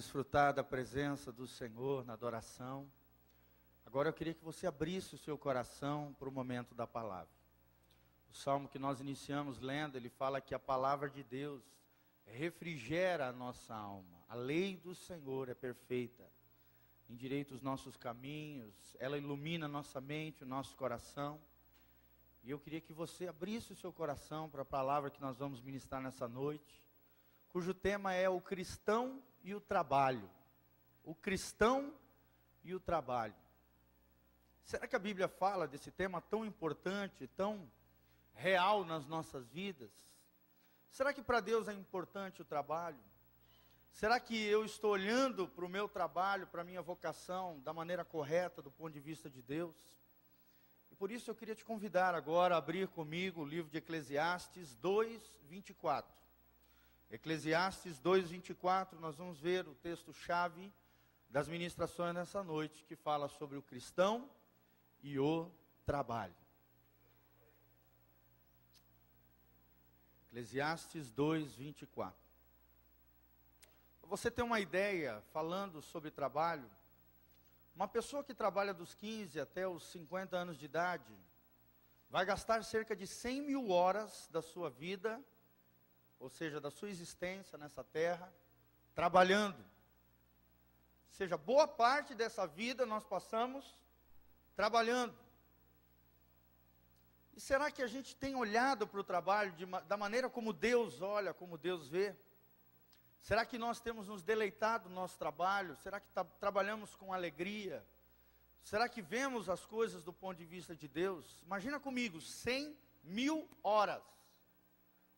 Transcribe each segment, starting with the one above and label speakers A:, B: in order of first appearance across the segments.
A: Desfrutar da presença do Senhor na adoração. Agora eu queria que você abrisse o seu coração para o momento da palavra. O salmo que nós iniciamos lendo, ele fala que a palavra de Deus refrigera a nossa alma. A lei do Senhor é perfeita, endireita os nossos caminhos, ela ilumina a nossa mente, o nosso coração. E eu queria que você abrisse o seu coração para a palavra que nós vamos ministrar nessa noite, cujo tema é o cristão e o trabalho. O cristão e o trabalho. Será que a Bíblia fala desse tema tão importante, tão real nas nossas vidas? Será que para Deus é importante o trabalho? Será que eu estou olhando para o meu trabalho, para a minha vocação, da maneira correta, do ponto de vista de Deus? E por isso eu queria te convidar agora a abrir comigo o livro de Eclesiastes 2:24. Eclesiastes 2:24, nós vamos ver o texto-chave das ministrações nessa noite, que fala sobre o cristão e o trabalho. Eclesiastes 2:24. Para você ter uma ideia, falando sobre trabalho, uma pessoa que trabalha dos 15 até os 50 anos de idade, vai gastar cerca de 100 mil horas da sua vida, ou seja, da sua existência nessa terra, trabalhando. Ou seja, boa parte dessa vida nós passamos trabalhando. E será que a gente tem olhado para o trabalho da maneira como Deus olha, como Deus vê? Será que nós temos nos deleitado no nosso trabalho? Será que trabalhamos com alegria? Será que vemos as coisas do ponto de vista de Deus? Imagina comigo, 100 mil horas.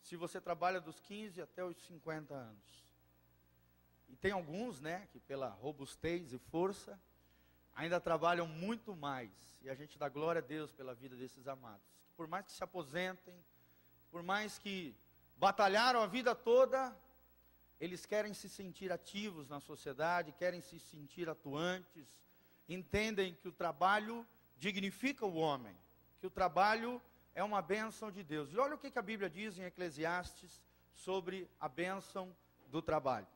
A: Se você trabalha dos 15 até os 50 anos. E tem alguns, que pela robustez e força, ainda trabalham muito mais. E a gente dá glória a Deus pela vida desses amados. Por mais que se aposentem, por mais que batalharam a vida toda, eles querem se sentir ativos na sociedade, querem se sentir atuantes, entendem que o trabalho dignifica o homem, que o trabalho é uma bênção de Deus. E olha o que a Bíblia diz em Eclesiastes sobre a bênção do trabalho.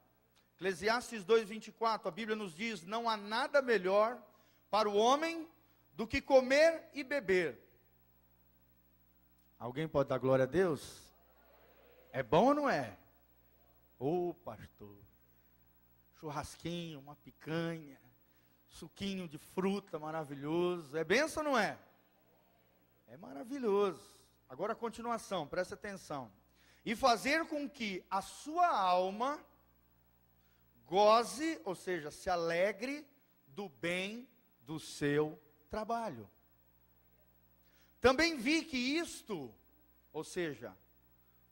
A: Eclesiastes 2:24, a Bíblia nos diz: não há nada melhor para o homem do que comer e beber. Alguém pode dar glória a Deus? É bom ou não é? Ô pastor, churrasquinho, uma picanha, suquinho de fruta maravilhoso, é bênção ou não é? É maravilhoso. Agora a continuação, presta atenção. E fazer com que a sua alma goze, ou seja, se alegre do bem do seu trabalho. Também vi que isto, ou seja,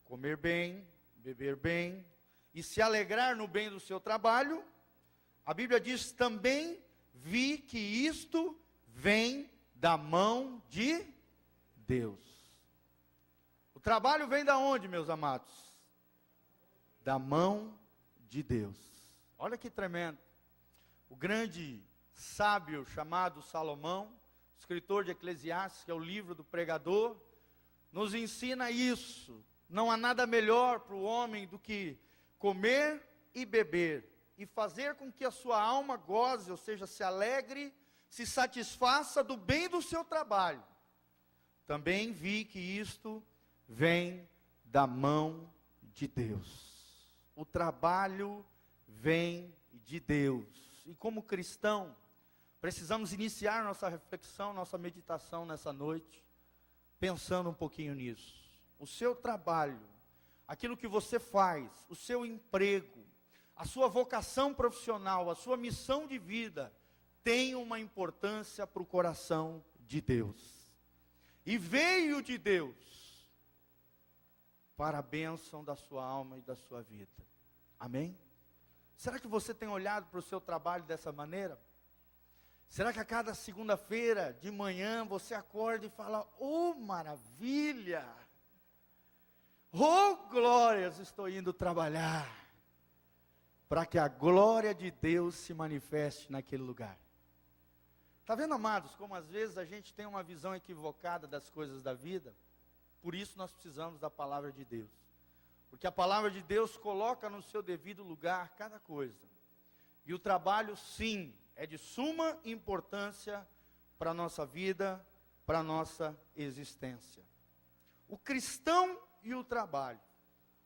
A: comer bem, beber bem e se alegrar no bem do seu trabalho, a Bíblia diz: também vi que isto vem da mão de Deus. O trabalho vem da onde, meus amados? Da mão de Deus. Olha que tremendo. O grande sábio chamado Salomão, escritor de Eclesiastes, que é o livro do pregador, nos ensina isso. Não há nada melhor para o homem do que comer e beber, e fazer com que a sua alma goze, ou seja, se alegre, se satisfaça do bem do seu trabalho. Também vi que isto vem da mão de Deus. O trabalho vem de Deus. E como cristão, precisamos iniciar nossa reflexão, nossa meditação nessa noite, pensando um pouquinho nisso. O seu trabalho, aquilo que você faz, o seu emprego, a sua vocação profissional, a sua missão de vida, tem uma importância para o coração de Deus. E veio de Deus para a bênção da sua alma e da sua vida. Amém? Será que você tem olhado para o seu trabalho dessa maneira? Será que a cada segunda-feira de manhã você acorda e fala: oh maravilha, oh glórias, estou indo trabalhar, para que a glória de Deus se manifeste naquele lugar? Está vendo, amados, como às vezes a gente tem uma visão equivocada das coisas da vida? Por isso nós precisamos da palavra de Deus. Porque a palavra de Deus coloca no seu devido lugar cada coisa. E o trabalho, sim, é de suma importância para a nossa vida, para a nossa existência. O cristão e o trabalho.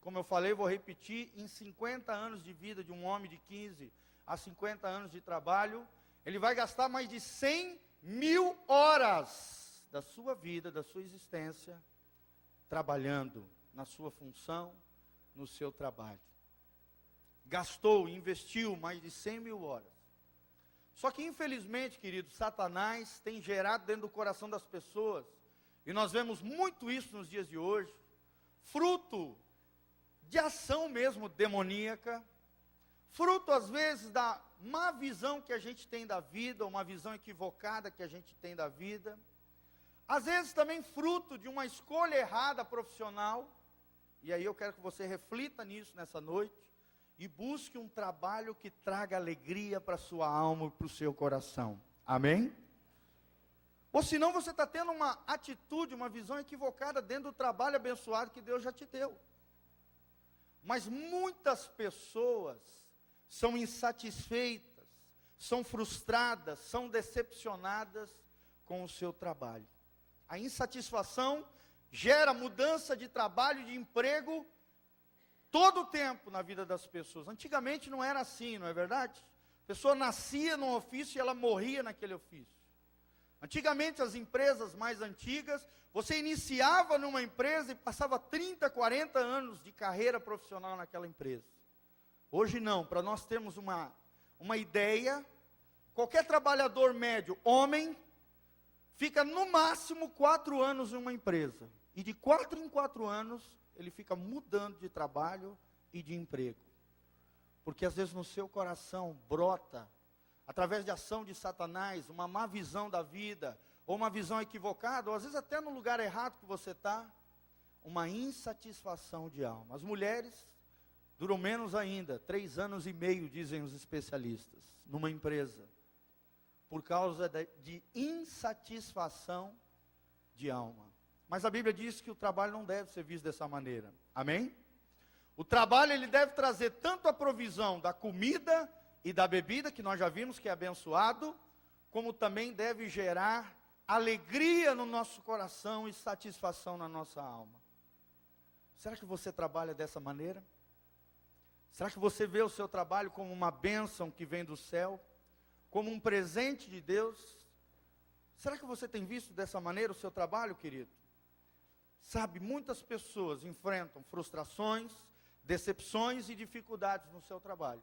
A: Como eu falei, vou repetir, em 50 anos de vida de um homem de 15 a 50 anos de trabalho, ele vai gastar mais de 100.000 horas da sua vida, da sua existência, trabalhando na sua função, no seu trabalho. Gastou, investiu mais de 100.000 horas. Só que infelizmente, querido, Satanás tem gerado dentro do coração das pessoas, e nós vemos muito isso nos dias de hoje, fruto de ação mesmo demoníaca, fruto às vezes da má visão que a gente tem da vida, uma visão equivocada que a gente tem da vida, às vezes também fruto de uma escolha errada profissional, e aí eu quero que você reflita nisso nessa noite, e busque um trabalho que traga alegria para a sua alma e para o seu coração, amém? Ou senão você está tendo uma atitude, uma visão equivocada dentro do trabalho abençoado que Deus já te deu. Mas muitas pessoas são insatisfeitas, são frustradas, são decepcionadas com o seu trabalho. A insatisfação gera mudança de trabalho, de emprego, todo o tempo na vida das pessoas. Antigamente não era assim, não é verdade? A pessoa nascia num ofício e ela morria naquele ofício. Antigamente as empresas mais antigas, você iniciava numa empresa e passava 30, 40 anos de carreira profissional naquela empresa. Hoje não, para nós termos uma ideia, qualquer trabalhador médio, homem, fica no máximo 4 anos em uma empresa. E de 4 em 4 anos, ele fica mudando de trabalho e de emprego. Porque às vezes no seu coração brota, através de ação de Satanás, uma má visão da vida, ou uma visão equivocada, ou às vezes até no lugar errado que você está, uma insatisfação de alma. As mulheres duram menos ainda, 3 anos e meio, dizem os especialistas, numa empresa, por causa de insatisfação de alma. Mas a Bíblia diz que o trabalho não deve ser visto dessa maneira, amém? O trabalho ele deve trazer tanto a provisão da comida e da bebida, que nós já vimos que é abençoado, como também deve gerar alegria no nosso coração e satisfação na nossa alma. Será que você trabalha dessa maneira? Será que você vê o seu trabalho como uma bênção que vem do céu? Como um presente de Deus? Será que você tem visto dessa maneira o seu trabalho, querido? Sabe, muitas pessoas enfrentam frustrações, decepções e dificuldades no seu trabalho.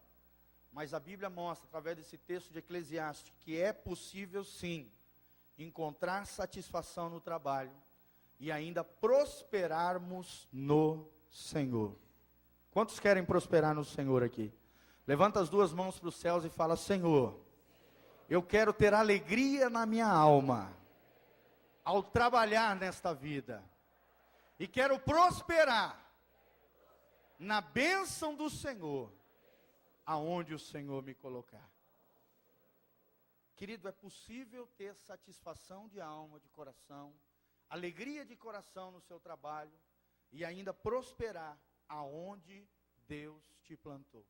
A: Mas a Bíblia mostra, através desse texto de Eclesiastes, que é possível sim, encontrar satisfação no trabalho e ainda prosperarmos no Senhor. Quantos querem prosperar no Senhor aqui? Levanta as 2 mãos para os céus e fala: Senhor, eu quero ter alegria na minha alma, ao trabalhar nesta vida, e quero prosperar na bênção do Senhor, aonde o Senhor me colocar. Querido, é possível ter satisfação de alma, de coração, alegria de coração no seu trabalho, e ainda prosperar aonde Deus te plantou.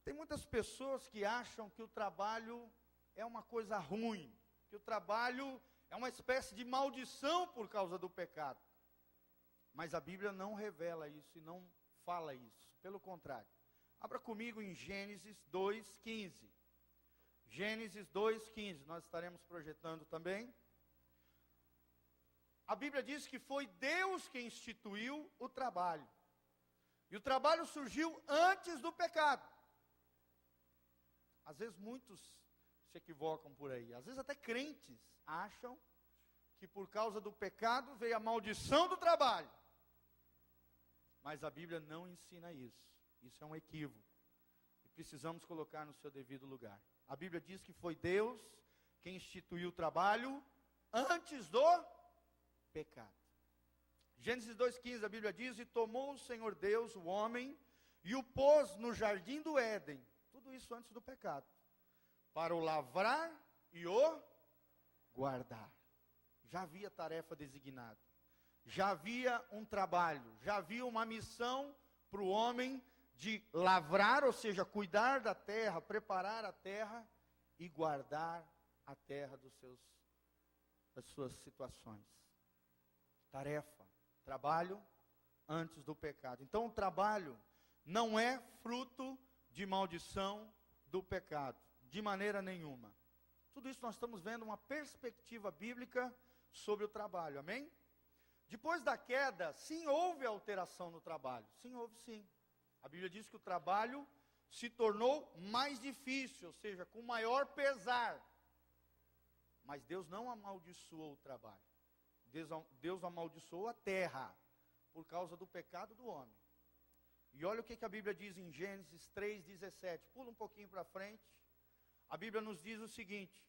A: Tem muitas pessoas que acham que o trabalho é uma coisa ruim, que o trabalho é uma espécie de maldição por causa do pecado. Mas a Bíblia não revela isso e não fala isso. Pelo contrário. Abra comigo em Gênesis 2:15. Gênesis 2:15, nós estaremos projetando também. A Bíblia diz que foi Deus quem instituiu o trabalho. E o trabalho surgiu antes do pecado. Às vezes muitos se equivocam por aí. Às vezes até crentes acham que por causa do pecado veio a maldição do trabalho. Mas a Bíblia não ensina isso. Isso é um equívoco. E precisamos colocar no seu devido lugar. A Bíblia diz que foi Deus quem instituiu o trabalho antes do pecado. Gênesis 2:15, a Bíblia diz: e tomou o Senhor Deus o homem e o pôs no jardim do Éden, tudo isso antes do pecado, para o lavrar e o guardar. Já havia tarefa designada, já havia um trabalho, já havia uma missão para o homem de lavrar, ou seja, cuidar da terra, preparar a terra e guardar a terra das suas situações. Tarefa, trabalho antes do pecado. Então o trabalho não é fruto de maldição do pecado, de maneira nenhuma. Tudo isso nós estamos vendo uma perspectiva bíblica sobre o trabalho, amém? Depois da queda, sim, houve alteração no trabalho. Sim, houve sim. A Bíblia diz que o trabalho se tornou mais difícil, ou seja, com maior pesar. Mas Deus não amaldiçoou o trabalho. Deus amaldiçoou a terra por causa do pecado do homem. E olha o que a Bíblia diz em Gênesis 3,17. Pula um pouquinho para frente. A Bíblia nos diz o seguinte.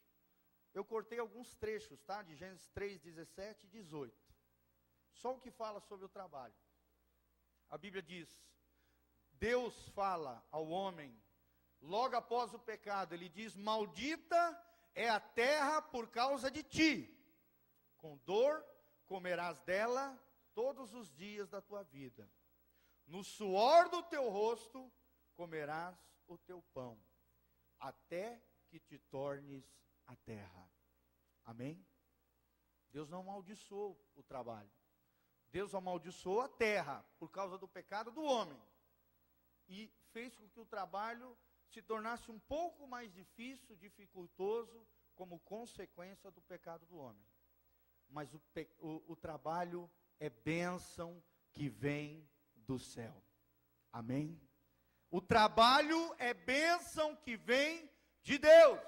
A: Eu cortei alguns trechos, tá? De Gênesis 3,17 e 18. Só o que fala sobre o trabalho. A Bíblia diz, Deus fala ao homem, logo após o pecado, Ele diz, maldita é a terra por causa de ti. Com dor comerás dela todos os dias da tua vida. No suor do teu rosto comerás o teu pão, até que te tornes a terra. Amém? Deus não amaldiçoou o trabalho. Deus amaldiçoou a terra por causa do pecado do homem. E fez com que o trabalho se tornasse um pouco mais difícil, dificultoso, como consequência do pecado do homem. Mas o trabalho é bênção que vem do céu. Amém? O trabalho é bênção que vem de Deus.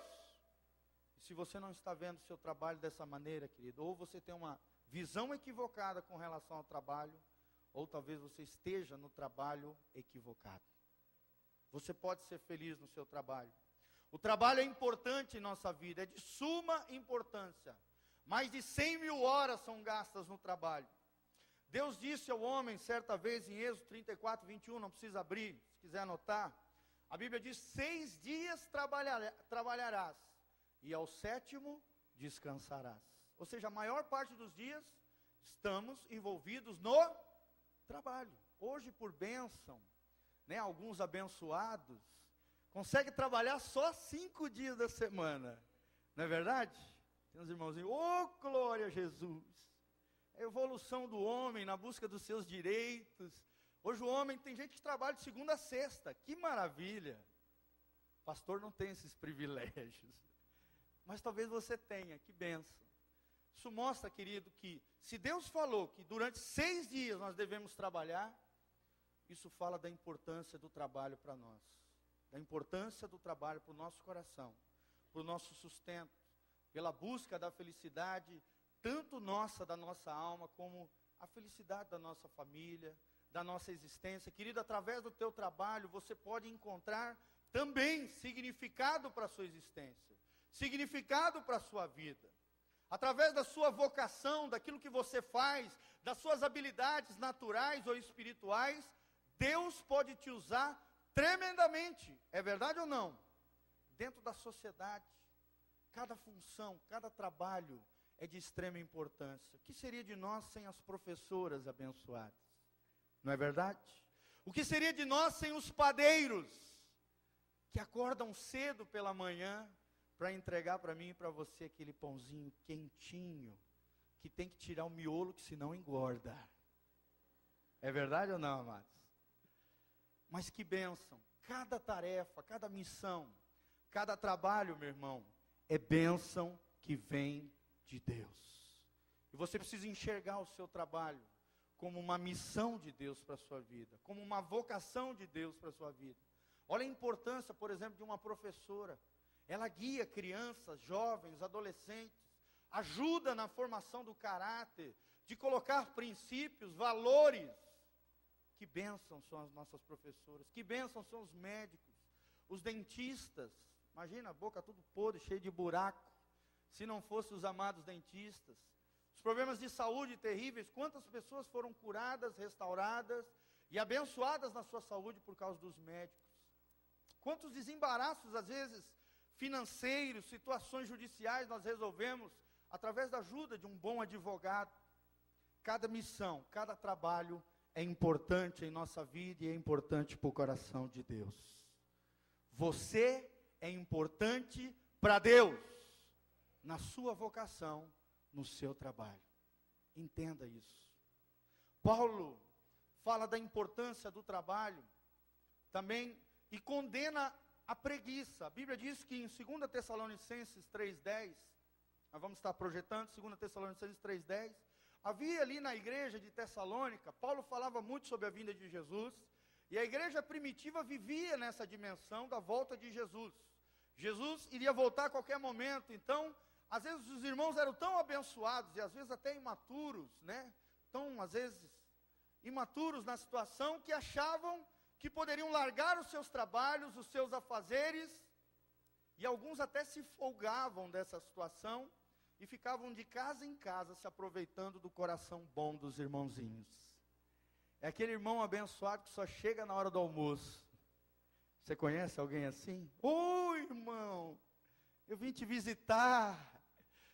A: E se você não está vendo o seu trabalho dessa maneira, querido, ou você tem uma visão equivocada com relação ao trabalho, ou talvez você esteja no trabalho equivocado. Você pode ser feliz no seu trabalho. O trabalho é importante em nossa vida, é de suma importância. Mais de 100 mil horas são gastas no trabalho. Deus disse ao homem, certa vez, em Êxodo 34, 21, não precisa abrir, se quiser anotar. A Bíblia diz, 6 dias trabalharás, e ao 7º descansarás. Ou seja, a maior parte dos dias, estamos envolvidos no trabalho. Hoje, por bênção, alguns abençoados, conseguem trabalhar só 5 dias da semana. Não é verdade? Tem uns irmãozinhos, glória a Jesus. É a evolução do homem na busca dos seus direitos. Hoje o homem, tem gente que trabalha de segunda a sexta. Que maravilha. Pastor não tem esses privilégios. Mas talvez você tenha, que bênção. Isso mostra, querido, que se Deus falou que durante 6 dias nós devemos trabalhar, isso fala da importância do trabalho para nós. Da importância do trabalho para o nosso coração, para o nosso sustento, pela busca da felicidade, tanto nossa, da nossa alma, como a felicidade da nossa família, da nossa existência. Querido, através do teu trabalho, você pode encontrar também significado para a sua existência, significado para a sua vida. Através da sua vocação, daquilo que você faz, das suas habilidades naturais ou espirituais, Deus pode te usar tremendamente. É verdade ou não? Dentro da sociedade, cada função, cada trabalho é de extrema importância. O que seria de nós sem as professoras abençoadas? Não é verdade? O que seria de nós sem os padeiros, que acordam cedo pela manhã, para entregar para mim e para você aquele pãozinho quentinho, que tem que tirar o miolo, que senão engorda. É verdade ou não, amados? Mas que bênção. Cada tarefa, cada missão, cada trabalho, meu irmão, é bênção que vem de Deus. E você precisa enxergar o seu trabalho como uma missão de Deus para a sua vida, como uma vocação de Deus para a sua vida. Olha a importância, por exemplo, de uma professora. Ela guia crianças, jovens, adolescentes, ajuda na formação do caráter, de colocar princípios, valores. Que bênção são as nossas professoras, que bênção são os médicos, os dentistas. Imagina a boca tudo podre, cheia de buraco, se não fossem os amados dentistas. Os problemas de saúde terríveis, quantas pessoas foram curadas, restauradas e abençoadas na sua saúde por causa dos médicos. Quantos desembaraços, às vezes, financeiros, situações judiciais nós resolvemos através da ajuda de um bom advogado. Cada missão, cada trabalho é importante em nossa vida e é importante para o coração de Deus. Você é importante para Deus, na sua vocação, no seu trabalho. Entenda isso. Paulo fala da importância do trabalho também e condena a preguiça. A Bíblia diz que em 2 Tessalonicenses 3,10, nós vamos estar projetando 2 Tessalonicenses 3,10, havia ali na igreja de Tessalônica, Paulo falava muito sobre a vinda de Jesus, e a igreja primitiva vivia nessa dimensão da volta de Jesus. Jesus iria voltar a qualquer momento, então, às vezes os irmãos eram tão abençoados, e às vezes até imaturos, né? Tão, às vezes, imaturos na situação, que achavam que poderiam largar os seus trabalhos, os seus afazeres, e alguns até se folgavam dessa situação, e ficavam de casa em casa, se aproveitando do coração bom dos irmãozinhos. É aquele irmão abençoado que só chega na hora do almoço. Você conhece alguém assim? Oi, irmão, eu vim te visitar.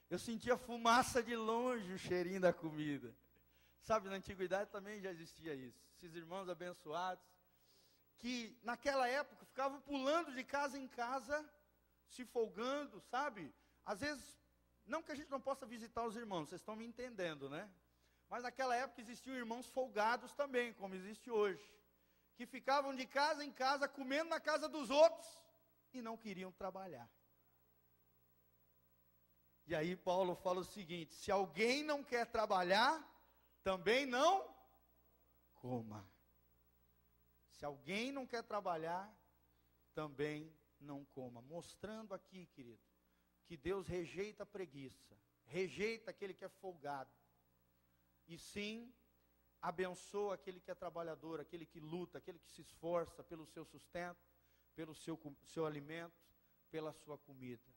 A: Eu senti a fumaça de longe, o cheirinho da comida. Sabe, na antiguidade também já existia isso. Esses irmãos abençoados, que naquela época ficavam pulando de casa em casa, se folgando, sabe? Às vezes, não que a gente não possa visitar os irmãos, vocês estão me entendendo, né? Mas naquela época existiam irmãos folgados também, como existe hoje, que ficavam de casa em casa, comendo na casa dos outros, e não queriam trabalhar. E aí Paulo fala o seguinte: se alguém não quer trabalhar, também não coma. Se alguém não quer trabalhar, também não coma. Mostrando aqui, querido, que Deus rejeita a preguiça, rejeita aquele que é folgado, e sim abençoa aquele que é trabalhador, aquele que luta, aquele que se esforça pelo seu sustento, pelo seu alimento, pela sua comida.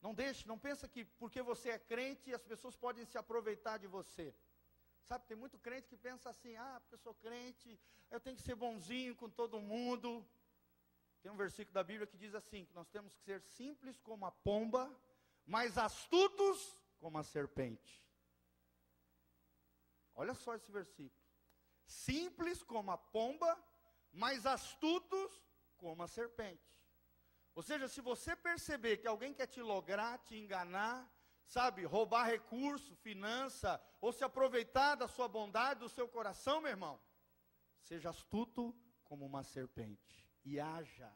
A: Não pensa que porque você é crente, as pessoas podem se aproveitar de você. Sabe, tem muito crente que pensa assim: porque eu sou crente, eu tenho que ser bonzinho com todo mundo. Tem um versículo da Bíblia que diz assim, que nós temos que ser simples como a pomba, mas astutos como a serpente. Olha só esse versículo. Simples como a pomba, mas astutos como a serpente. Ou seja, se você perceber que alguém quer te lograr, te enganar, sabe, roubar recurso, finança, ou se aproveitar da sua bondade, do seu coração, meu irmão, seja astuto como uma serpente, e haja,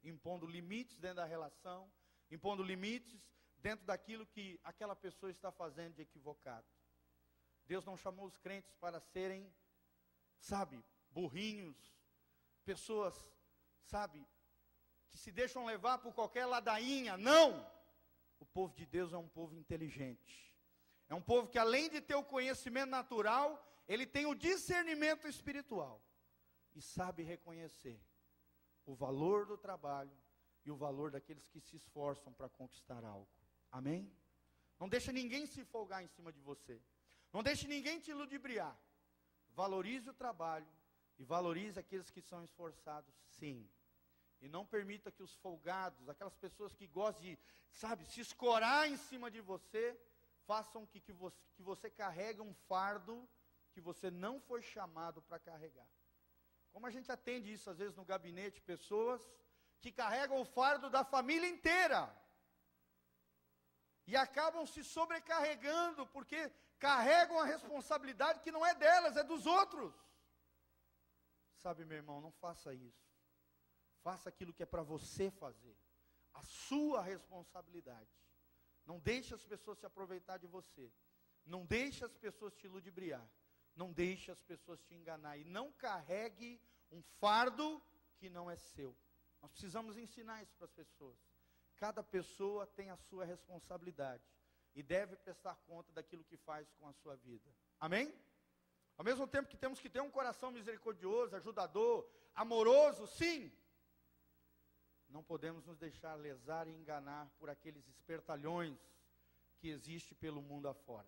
A: impondo limites dentro da relação, impondo limites dentro daquilo que aquela pessoa está fazendo de equivocado. Deus não chamou os crentes para serem, sabe, burrinhos, pessoas, sabe, que se deixam levar por qualquer ladainha. Não! O povo de Deus é um povo inteligente. É um povo que, além de ter o conhecimento natural, ele tem o discernimento espiritual. E sabe reconhecer o valor do trabalho e o valor daqueles que se esforçam para conquistar algo. Amém? Não deixa ninguém se folgar em cima de você. Não deixe ninguém te ludibriar. Valorize o trabalho e valorize aqueles que são esforçados, sim. E não permita que os folgados, aquelas pessoas que gostam de, sabe, se escorar em cima de você, façam que você carregue um fardo que você não foi chamado para carregar. Como a gente atende isso às vezes no gabinete, pessoas que carregam o fardo da família inteira. E acabam se sobrecarregando, porque carregam a responsabilidade que não é delas, é dos outros. Sabe, meu irmão, não faça isso. Faça aquilo que é para você fazer. A sua responsabilidade. Não deixe as pessoas se aproveitar de você. Não deixe as pessoas te ludibriar. Não deixe as pessoas te enganar. E não carregue um fardo que não é seu. Nós precisamos ensinar isso para as pessoas. Cada pessoa tem a sua responsabilidade. E deve prestar conta daquilo que faz com a sua vida. Amém? Ao mesmo tempo que temos que ter um coração misericordioso, ajudador, amoroso, sim. Não podemos nos deixar lesar e enganar por aqueles espertalhões que existem pelo mundo afora.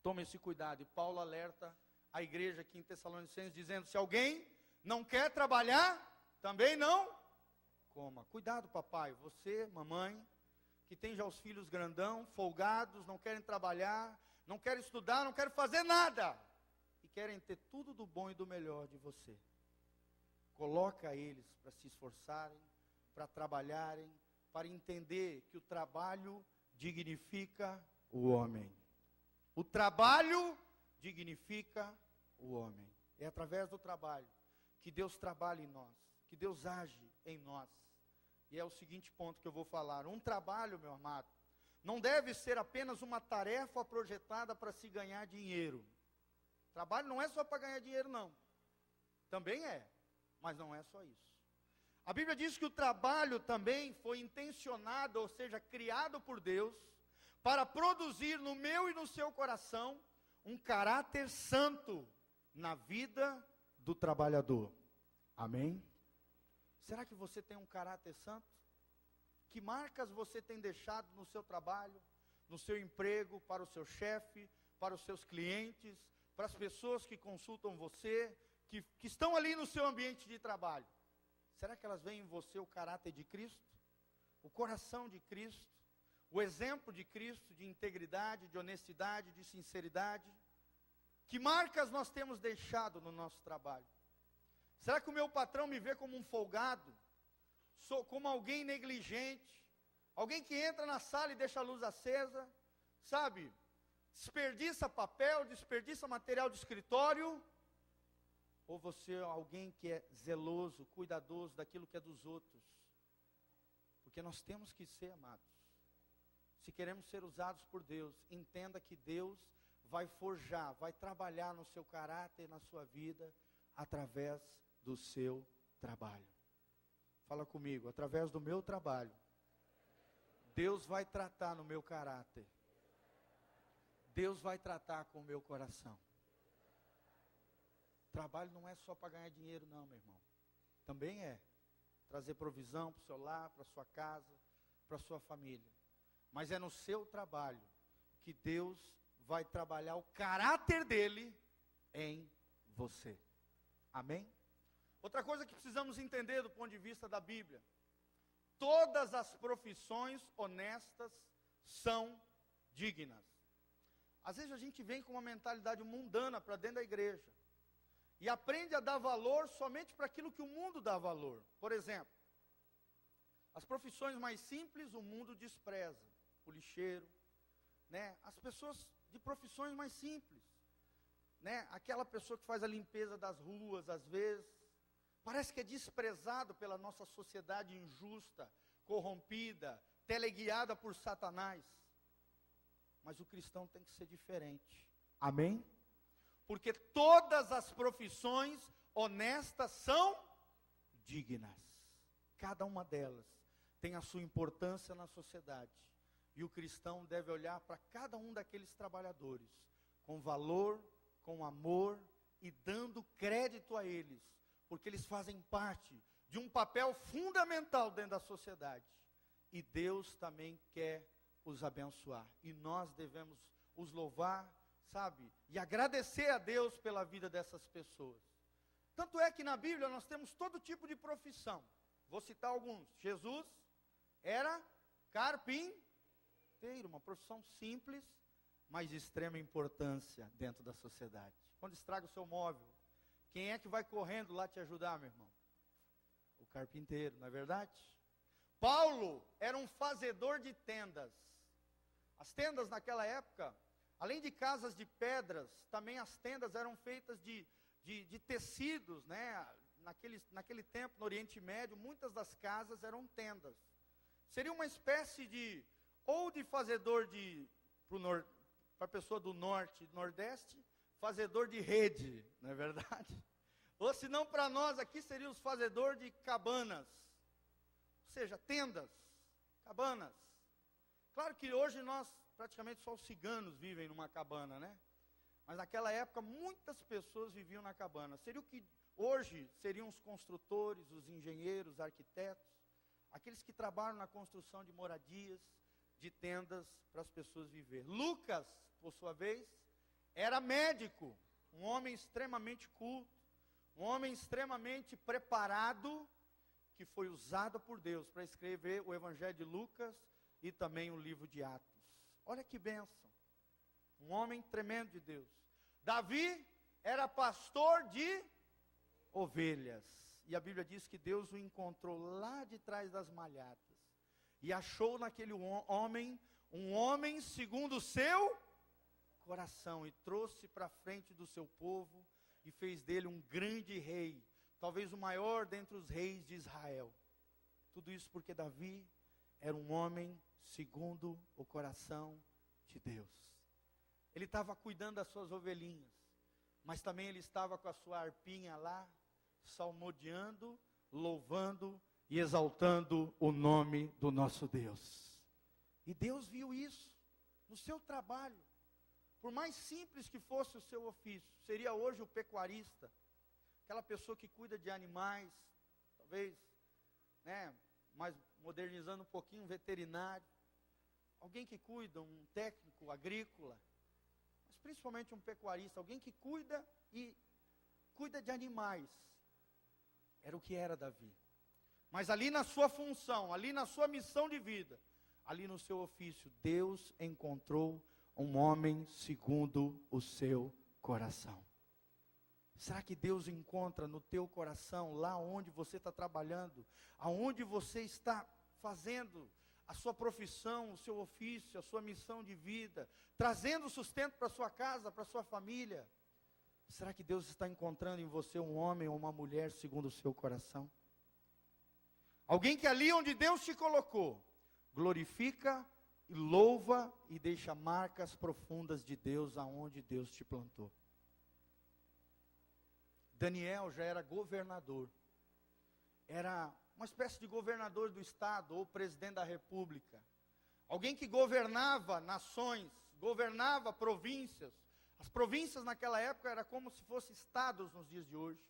A: Tome esse cuidado. E Paulo alerta a igreja aqui em Tessalonicenses, dizendo: se alguém não quer trabalhar, também não coma. Cuidado, papai, você, mamãe, que tem já os filhos grandão, folgados, não querem trabalhar, não querem estudar, não querem fazer nada, e querem ter tudo do bom e do melhor de você. Coloca eles para se esforçarem, para trabalharem, para entender que o trabalho dignifica o homem. O trabalho dignifica o homem. É através do trabalho que Deus trabalha em nós, que Deus age em nós. E é o seguinte ponto que eu vou falar. Um trabalho, meu amado, não deve ser apenas uma tarefa projetada para se ganhar dinheiro. Trabalho não é só para ganhar dinheiro, não. Também é, mas não é só isso. A Bíblia diz que o trabalho também foi intencionado, ou seja, criado por Deus, para produzir no meu e no seu coração um caráter santo na vida do trabalhador. Amém? Será que você tem um caráter santo? Que marcas você tem deixado no seu trabalho, no seu emprego, para o seu chefe, para os seus clientes, para as pessoas que consultam você, que estão ali no seu ambiente de trabalho? Será que elas veem em você o caráter de Cristo? O coração de Cristo? O exemplo de Cristo, de integridade, de honestidade, de sinceridade? Que marcas nós temos deixado no nosso trabalho? Será que o meu patrão me vê como um folgado? Como alguém negligente? Alguém que entra na sala e deixa a luz acesa? Sabe? Desperdiça papel, desperdiça material de escritório? Ou você é alguém que é zeloso, cuidadoso daquilo que é dos outros? Porque nós temos que ser, amados. Se queremos ser usados por Deus, entenda que Deus vai forjar, vai trabalhar no seu caráter, na sua vida, através do seu trabalho. Fala comigo, através do meu trabalho, Deus vai tratar no meu caráter. Deus vai tratar com o meu coração. Trabalho não é só para ganhar dinheiro, não, meu irmão. Também é trazer provisão para o seu lar, para a sua casa, para a sua família. Mas é no seu trabalho que Deus vai trabalhar o caráter dele em você. Amém? Outra coisa que precisamos entender do ponto de vista da Bíblia: todas as profissões honestas são dignas. Às vezes a gente vem com uma mentalidade mundana para dentro da igreja e aprende a dar valor somente para aquilo que o mundo dá valor. Por exemplo, as profissões mais simples o mundo despreza. O lixeiro, né? As pessoas de profissões mais simples, né? Aquela pessoa que faz a limpeza das ruas, às vezes, parece que é desprezado pela nossa sociedade injusta, corrompida, teleguiada por Satanás. Mas o cristão tem que ser diferente. Amém? Porque todas as profissões honestas são dignas. Cada uma delas tem a sua importância na sociedade. E o cristão deve olhar para cada um daqueles trabalhadores com valor, com amor e dando crédito a eles, porque eles fazem parte de um papel fundamental dentro da sociedade. E Deus também quer os abençoar. E nós devemos os louvar, sabe? E agradecer a Deus pela vida dessas pessoas. Tanto é que na Bíblia nós temos todo tipo de profissão. Vou citar alguns. Jesus era carpinteiro, uma profissão simples, mas de extrema importância dentro da sociedade. Quando estraga o seu móvel, quem é que vai correndo lá te ajudar, meu irmão? O carpinteiro, não é verdade? Paulo era um fazedor de tendas. As tendas naquela época, além de casas de pedras, também as tendas eram feitas de tecidos, né? Naquele tempo, no Oriente Médio, muitas das casas eram tendas. Seria uma espécie de fazedor para a pessoa do norte e nordeste, fazedor de rede, não é verdade? Ou se não, para nós aqui seria os fazedor de cabanas, ou seja, tendas, cabanas. Claro que hoje praticamente só os ciganos vivem numa cabana, né? Mas naquela época muitas pessoas viviam na cabana. Seria o que hoje seriam os construtores, os engenheiros, arquitetos, aqueles que trabalham na construção de moradias, de tendas para as pessoas viver. Lucas, por sua vez, era médico, um homem extremamente culto, um homem extremamente preparado, que foi usado por Deus para escrever o Evangelho de Lucas e também o livro de Atos. Olha que bênção, um homem tremendo de Deus. Davi era pastor de ovelhas. E a Bíblia diz que Deus o encontrou lá de trás das malhadas. E achou naquele homem, um homem segundo o seu coração. E trouxe para frente do seu povo, e fez dele um grande rei. Talvez o maior dentre os reis de Israel. Tudo isso porque Davi era um homem segundo o coração de Deus. Ele estava cuidando das suas ovelhinhas, mas também ele estava com a sua harpinha lá, salmodiando, louvando e exaltando o nome do nosso Deus. E Deus viu isso no seu trabalho. Por mais simples que fosse o seu ofício, seria hoje o pecuarista, aquela pessoa que cuida de animais, talvez, mas modernizando um pouquinho, um veterinário, alguém que cuida, um técnico agrícola, mas principalmente um pecuarista, alguém que cuida de animais. Era o que era Davi. Mas ali na sua função, ali na sua missão de vida, ali no seu ofício, Deus encontrou um homem segundo o seu coração. Será que Deus encontra no teu coração, lá onde você está trabalhando, aonde você está fazendo a sua profissão, o seu ofício, a sua missão de vida, trazendo sustento para a sua casa, para a sua família? Será que Deus está encontrando em você um homem ou uma mulher segundo o seu coração? Alguém que ali onde Deus te colocou, glorifica e louva e deixa marcas profundas de Deus aonde Deus te plantou. Daniel já era governador. Era uma espécie de governador do estado ou presidente da república. Alguém que governava nações, governava províncias. As províncias naquela época eram como se fossem estados nos dias de hoje.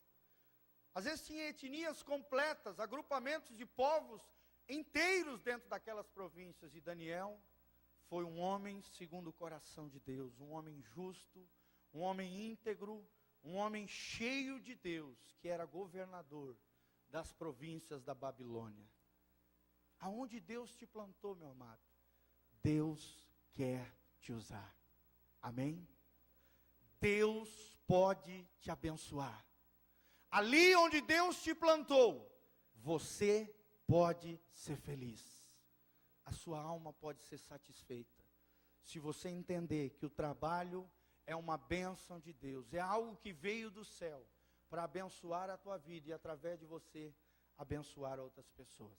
A: Às vezes tinha etnias completas, agrupamentos de povos inteiros dentro daquelas províncias. E Daniel foi um homem segundo o coração de Deus, um homem justo, um homem íntegro, um homem cheio de Deus, que era governador das províncias da Babilônia. Aonde Deus te plantou, meu amado, Deus quer te usar. Amém? Deus pode te abençoar. Ali onde Deus te plantou, você pode ser feliz. A sua alma pode ser satisfeita. Se você entender que o trabalho é uma bênção de Deus, é algo que veio do céu para abençoar a tua vida e através de você abençoar outras pessoas.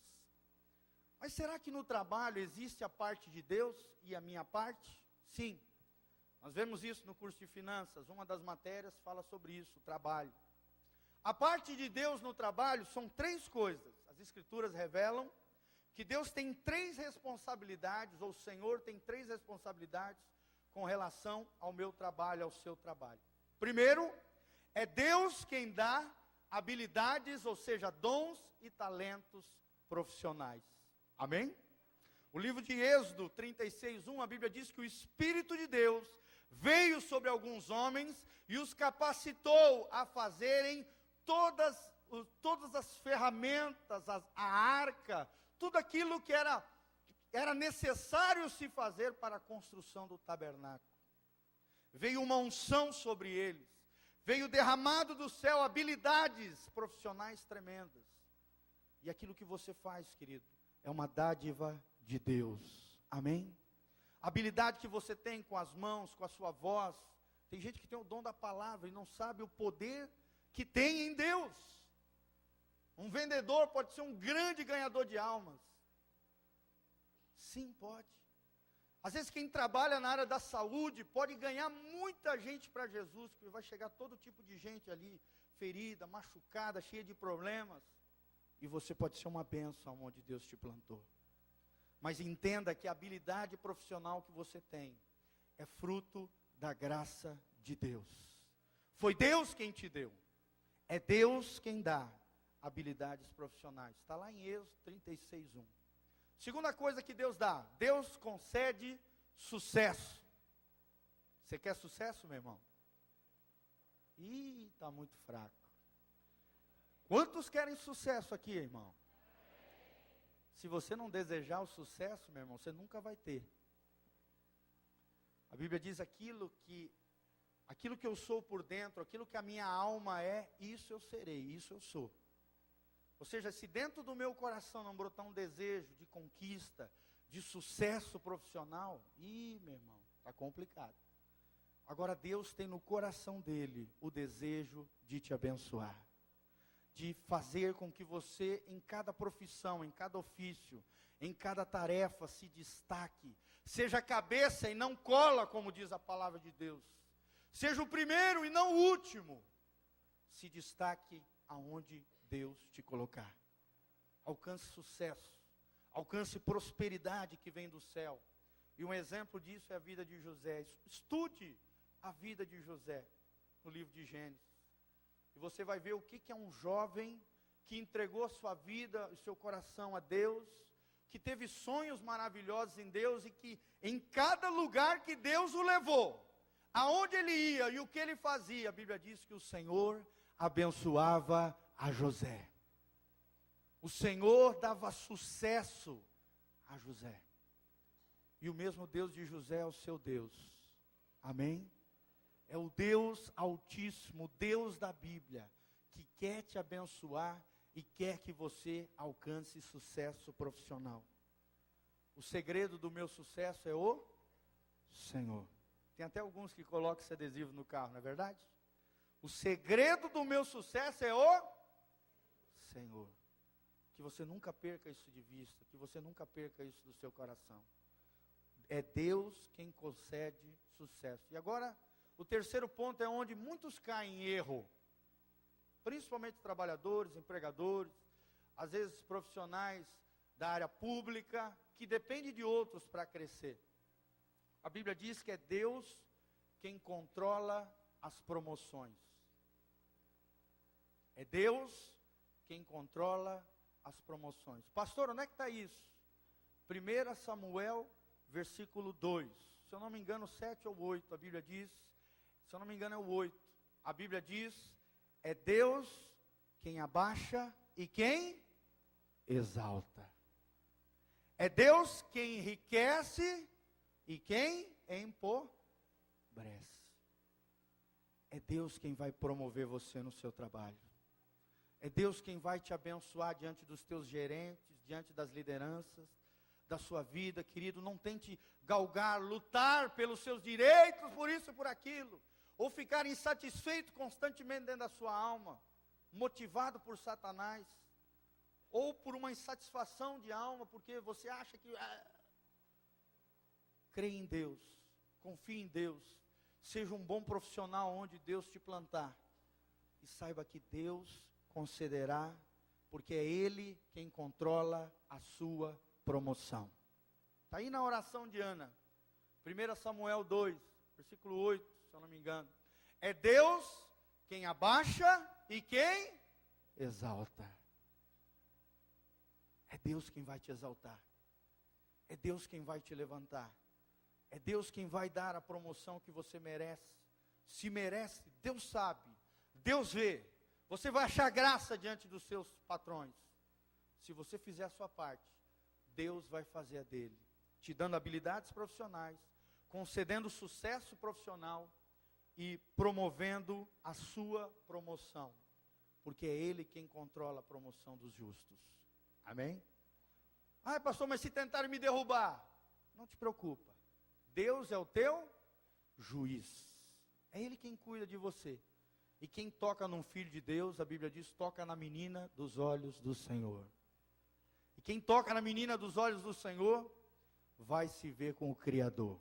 A: Mas será que no trabalho existe a parte de Deus e a minha parte? Sim. Nós vemos isso no curso de finanças, uma das matérias fala sobre isso, o trabalho. A parte de Deus no trabalho são 3 coisas. As escrituras revelam que Deus tem 3 responsabilidades, ou o Senhor tem 3 responsabilidades com relação ao meu trabalho, ao seu trabalho. Primeiro, é Deus quem dá habilidades, ou seja, dons e talentos profissionais. Amém? O livro de Êxodo 36:1, a Bíblia diz que o Espírito de Deus veio sobre alguns homens e os capacitou a fazerem todas as ferramentas, a arca, tudo aquilo que era necessário se fazer para a construção do tabernáculo. Veio uma unção sobre eles, veio derramado do céu habilidades profissionais tremendas. E aquilo que você faz, querido, é uma dádiva de Deus. Amém? A habilidade que você tem com as mãos, com a sua voz. Tem gente que tem o dom da palavra e não sabe o poder que tem em Deus. Um vendedor pode ser um grande ganhador de almas. Sim, pode. Às vezes quem trabalha na área da saúde pode ganhar muita gente para Jesus, porque vai chegar todo tipo de gente ali, ferida, machucada, cheia de problemas. E você pode ser uma bênção onde Deus te plantou. Mas entenda que a habilidade profissional que você tem é fruto da graça de Deus. Foi Deus quem te deu. É Deus quem dá habilidades profissionais. Está lá em Êxodo 36:1. Segunda coisa que Deus dá, Deus concede sucesso. Você quer sucesso, meu irmão? Ih, está muito fraco. Quantos querem sucesso aqui, irmão? Se você não desejar o sucesso, meu irmão, você nunca vai ter. A Bíblia diz aquilo que aquilo que eu sou por dentro, aquilo que a minha alma é, isso eu serei, isso eu sou. Ou seja, se dentro do meu coração não brotar um desejo de conquista, de sucesso profissional, meu irmão, está complicado. Agora Deus tem no coração dele o desejo de te abençoar, de fazer com que você, em cada profissão, em cada ofício, em cada tarefa, se destaque, seja cabeça e não cola, como diz a palavra de Deus, seja o primeiro e não o último, se destaque aonde Deus te colocar, alcance sucesso, alcance prosperidade que vem do céu. E um exemplo disso é a vida de José. Estude a vida de José no livro de Gênesis, e você vai ver o que é um jovem que entregou a sua vida, o seu coração a Deus, que teve sonhos maravilhosos em Deus, e que em cada lugar que Deus o levou, aonde ele ia e o que ele fazia, a Bíblia diz que o Senhor abençoava a José. O Senhor dava sucesso a José. E o mesmo Deus de José é o seu Deus. Amém? É o Deus Altíssimo, o Deus da Bíblia, que quer te abençoar e quer que você alcance sucesso profissional. O segredo do meu sucesso é o Senhor. Tem até alguns que colocam esse adesivo no carro, não é verdade? O segredo do meu sucesso é o Senhor. Que você nunca perca isso de vista, que você nunca perca isso do seu coração. É Deus quem concede sucesso. E agora, o terceiro ponto é onde muitos caem em erro. Principalmente trabalhadores, empregadores, às vezes profissionais da área pública, que dependem de outros para crescer. A Bíblia diz que é Deus quem controla as promoções. É Deus quem controla as promoções. Pastor, onde é que está isso? 1 Samuel, versículo 2. Se eu não me engano, 7 ou 8, a Bíblia diz. Se eu não me engano, é o 8. A Bíblia diz, é Deus quem abaixa e quem exalta. É Deus quem enriquece e quem empobrece. É Deus quem vai promover você no seu trabalho. É Deus quem vai te abençoar diante dos teus gerentes, diante das lideranças da sua vida, querido. Não tente galgar, lutar pelos seus direitos, por isso e por aquilo, ou ficar insatisfeito constantemente dentro da sua alma, motivado por Satanás, ou por uma insatisfação de alma, porque você acha que... Creia em Deus, confie em Deus, seja um bom profissional onde Deus te plantar, e saiba que Deus concederá, porque é Ele quem controla a sua promoção. Está aí na oração de Ana, 1 Samuel 2, versículo 8, se eu não me engano. É Deus quem abaixa e quem exalta. É Deus quem vai te exaltar. É Deus quem vai te levantar. É Deus quem vai dar a promoção que você merece. Se merece, Deus sabe, Deus vê. Você vai achar graça diante dos seus patrões. Se você fizer a sua parte, Deus vai fazer a dele, te dando habilidades profissionais, concedendo sucesso profissional e promovendo a sua promoção, porque é Ele quem controla a promoção dos justos. Amém? Ah, pastor, mas se tentarem me derrubar, não te preocupa. Deus é o teu juiz. É Ele quem cuida de você. E quem toca num filho de Deus, a Bíblia diz, toca na menina dos olhos do Senhor. E quem toca na menina dos olhos do Senhor, vai se ver com o Criador.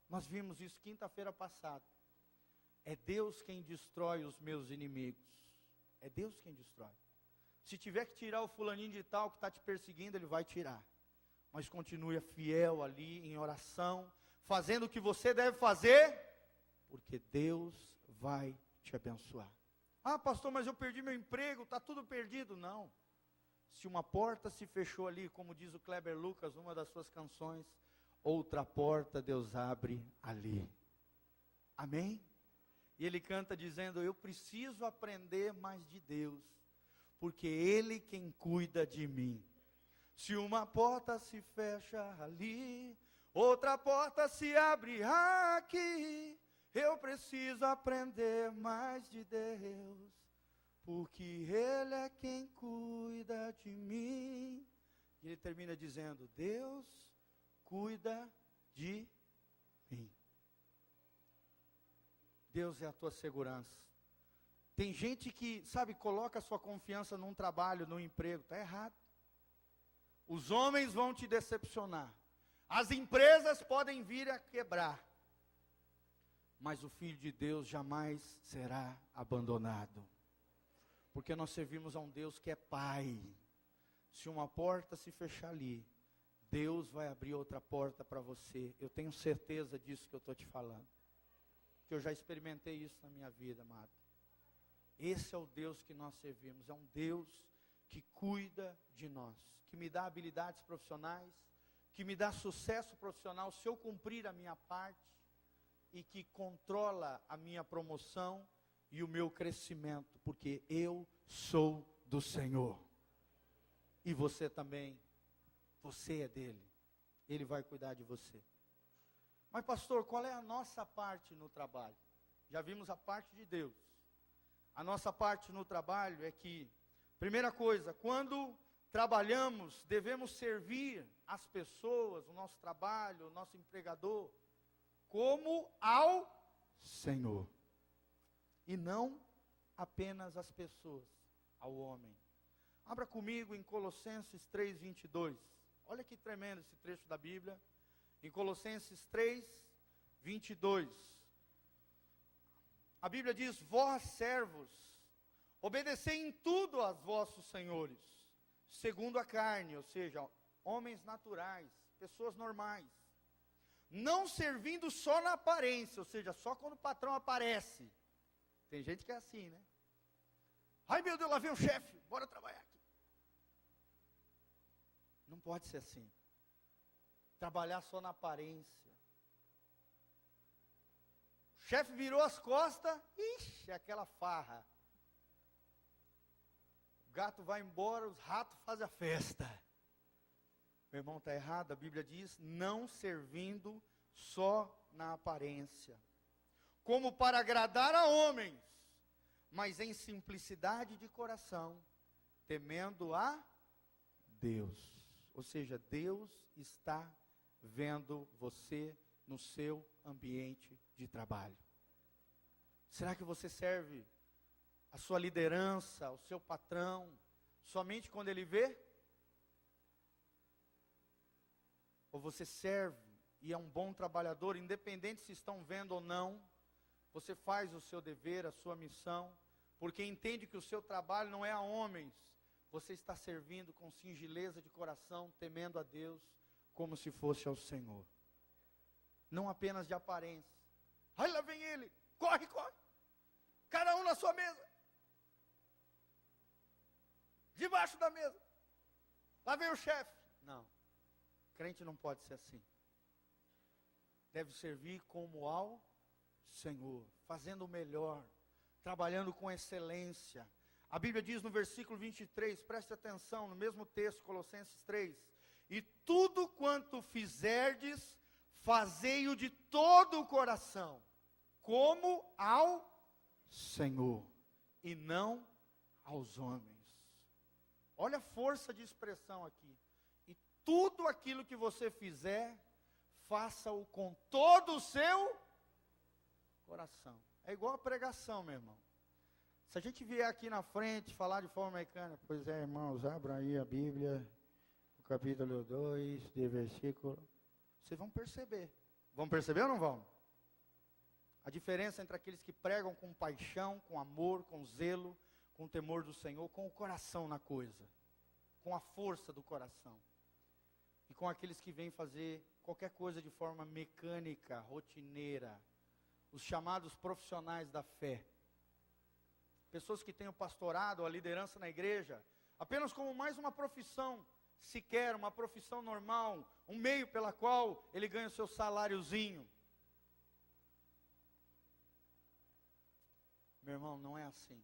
A: Nós vimos isso quinta-feira passada. É Deus quem destrói os meus inimigos. É Deus quem destrói. Se tiver que tirar o fulaninho de tal que está te perseguindo, Ele vai tirar. Mas continue fiel ali, em oração, fazendo o que você deve fazer, porque Deus vai te abençoar. Ah, pastor, mas eu perdi meu emprego, está tudo perdido. Não. Se uma porta se fechou ali, como diz o Kleber Lucas, numa das suas canções, outra porta Deus abre ali. Amém? E ele canta dizendo, eu preciso aprender mais de Deus, porque Ele quem cuida de mim. Se uma porta se fecha ali, outra porta se abre aqui. Eu preciso aprender mais de Deus, porque Ele é quem cuida de mim. E ele termina dizendo: Deus cuida de mim. Deus é a tua segurança. Tem gente que, sabe, coloca a sua confiança num trabalho, num emprego. Está errado. Os homens vão te decepcionar. As empresas podem vir a quebrar. Mas o Filho de Deus jamais será abandonado. Porque nós servimos a um Deus que é Pai. Se uma porta se fechar ali, Deus vai abrir outra porta para você. Eu tenho certeza disso que eu estou te falando. Porque eu já experimentei isso na minha vida, amado. Esse é o Deus que nós servimos. É um Deus que cuida de nós. Que me dá habilidades profissionais. Que me dá sucesso profissional se eu cumprir a minha parte. E que controla a minha promoção e o meu crescimento. Porque eu sou do Senhor. E você também. Você é dele. Ele vai cuidar de você. Mas pastor, qual é a nossa parte no trabalho? Já vimos a parte de Deus. A nossa parte no trabalho é que, primeira coisa, quando trabalhamos, devemos servir as pessoas, o nosso trabalho, o nosso empregador, como ao Senhor. E não apenas as pessoas, ao homem. Abra comigo em Colossenses 3, 22. Olha que tremendo esse trecho da Bíblia. Em Colossenses 3, 22. A Bíblia diz: vós servos, obedecei em tudo aos vossos senhores, segundo a carne, ou seja, homens naturais, pessoas normais. Não servindo só na aparência, ou seja, só quando o patrão aparece. Tem gente que é assim, né? Ai meu Deus, lá vem o chefe, bora trabalhar aqui. Não pode ser assim. Trabalhar só na aparência. O chefe virou as costas, ixi, aquela farra. O gato vai embora, os ratos fazem a festa. Meu irmão, está errado, a Bíblia diz: não servindo só na aparência, como para agradar a homens, mas em simplicidade de coração, temendo a Deus. Ou seja, Deus está vendo você no seu ambiente de trabalho. Será que você serve a sua liderança, o seu patrão, somente quando ele vê? Ou você serve e é um bom trabalhador, independente se estão vendo ou não? Você faz o seu dever, a sua missão, porque entende que o seu trabalho não é a homens. Você está servindo com singeleza de coração, temendo a Deus, como se fosse ao Senhor. Não apenas de aparência. Ai, lá vem ele, corre, corre. Cada um na sua mesa. Debaixo da mesa. Lá vem o chefe. Não. Crente não pode ser assim. Deve servir como ao Senhor, fazendo o melhor, trabalhando com excelência. A Bíblia diz no versículo 23, preste atenção, no mesmo texto, Colossenses 3, e tudo quanto fizerdes, fazei-o de todo o coração, como ao Senhor, e não aos homens. Olha a força de expressão aqui. E tudo aquilo que você fizer, faça-o com todo o seu coração. É igual a pregação, meu irmão. Se a gente vier aqui na frente falar de forma mecânica, pois é, irmãos, abra aí a Bíblia, o capítulo 2, de versículo. Vocês vão perceber. Vão perceber ou não vão? A diferença entre aqueles que pregam com paixão, com amor, com zelo, com o temor do Senhor, com o coração na coisa, com a força do coração. E com aqueles que vêm fazer qualquer coisa de forma mecânica, rotineira, os chamados profissionais da fé. Pessoas que têm o pastorado, a liderança na igreja, apenas como mais uma profissão, sequer uma profissão normal, um meio pela qual ele ganha o seu saláriozinho. Meu irmão, não é assim.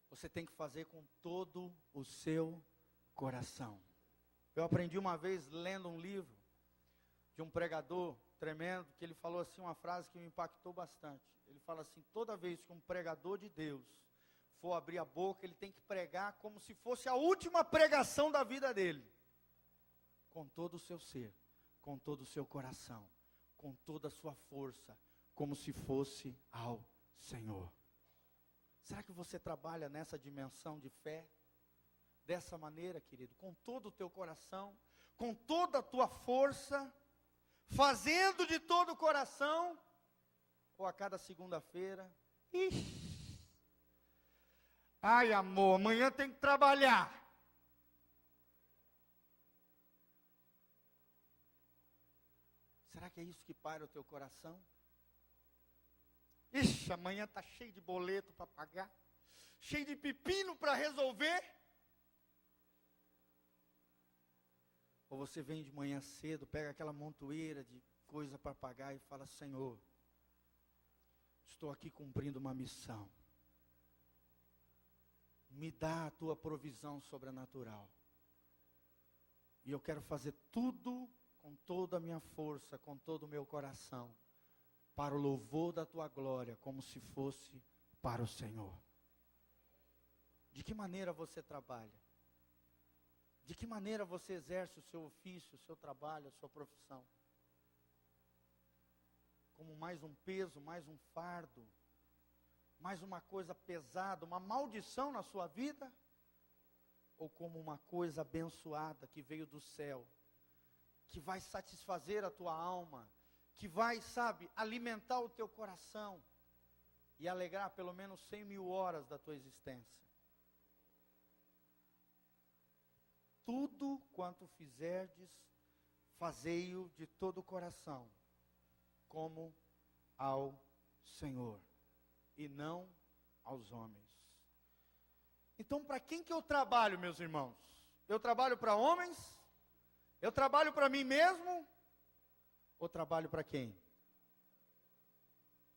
A: Você tem que fazer com todo o seu coração. Eu aprendi uma vez lendo um livro, de um pregador tremendo, que ele falou assim uma frase que me impactou bastante. Ele fala assim: toda vez que um pregador de Deus for abrir a boca, ele tem que pregar como se fosse a última pregação da vida dele, com todo o seu ser, com todo o seu coração, com toda a sua força, como se fosse ao Senhor. Será que você trabalha nessa dimensão de fé? Dessa maneira, querido, com todo o teu coração, com toda a tua força, fazendo de todo o coração, ou a cada segunda-feira, ai amor, amanhã tem que trabalhar. Será que é isso que paira o teu coração? Ixi, amanhã está cheio de boleto para pagar, cheio de pepino para resolver. Ou você vem de manhã cedo, pega aquela montoeira de coisa para pagar e fala: Senhor, estou aqui cumprindo uma missão. Me dá a tua provisão sobrenatural. E eu quero fazer tudo com toda a minha força, com todo o meu coração, para o louvor da tua glória, como se fosse para o Senhor. De que maneira você trabalha? De que maneira você exerce o seu ofício, o seu trabalho, a sua profissão? Como mais um peso, mais um fardo, mais uma coisa pesada, uma maldição na sua vida? Ou como uma coisa abençoada que veio do céu, que vai satisfazer a tua alma, que vai, sabe, alimentar o teu coração e alegrar pelo menos 100.000 horas da tua existência? Tudo quanto fizerdes, fazei-o de todo o coração, como ao Senhor, e não aos homens. Então, para quem que eu trabalho, meus irmãos? Eu trabalho para homens? Eu trabalho para mim mesmo? Ou trabalho para quem?